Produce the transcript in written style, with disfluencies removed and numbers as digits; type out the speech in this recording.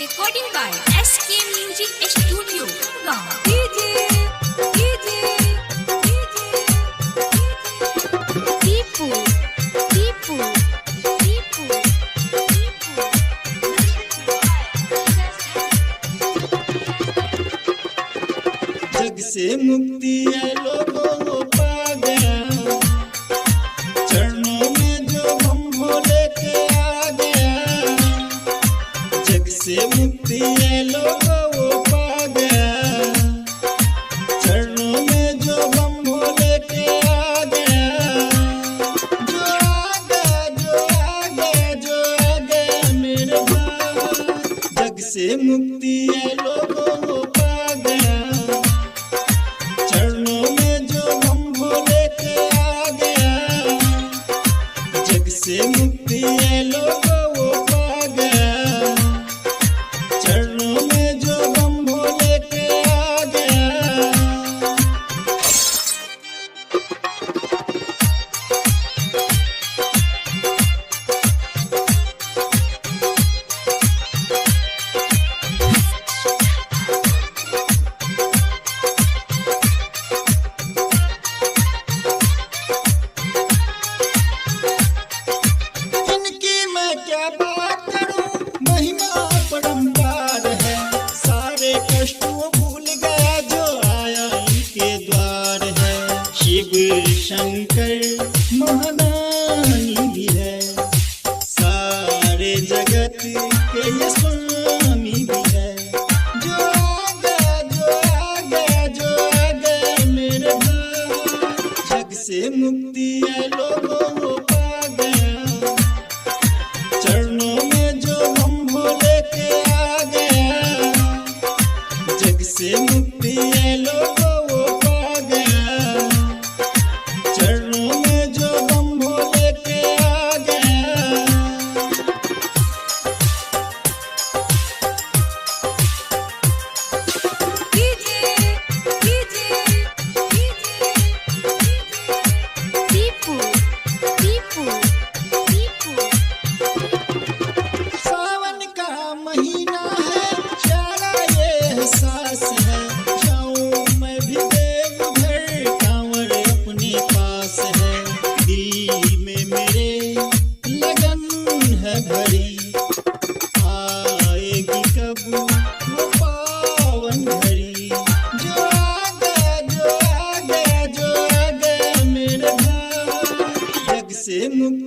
Recording by SK Music Studio. जग से मुक्ति है लोगों पा गया, चरणों में जो हम भोले के आ गया। जग से मुक्ति है लोगों पा गया, चरणों में जो हम भोले के आ गया। जो आ गया जो आ गया जो आ गया मेरे भाई, जग से मुक्ति है लोगों पा गया, चरणों में जो हम भोले के आ गया। जग से मुक्ति है लोगों वो पा गया, चरणों में जो हम भोले के आ गया। क्या बात करूं, महिमा परंपार है। सारे कष्टों भूल गया जो आया इनके द्वार है। शिव शंकर महादानी भी है, सारे जगत के ये स्वामी भी है। जो आ गया जो आ गया जो आ गया मेरे भाई, जग से मुक्ति है लोगों पा गया, चरणों में जो हम भोले के आ गया। जग से मुक्ति है लोगों वो पा गया, चरणों में जो हम भोले के आ गया। सावन का महीना है, प्यारा ये एहसास है। जाऊं मैं भी देवघर, कांवर अपने पास है। दिल में मेरे लगन है भरी, आएगी कब वो पावन घड़ी। जो आ गया जो आ गया जो आ गया मेरे भाई, जग से मुक्ति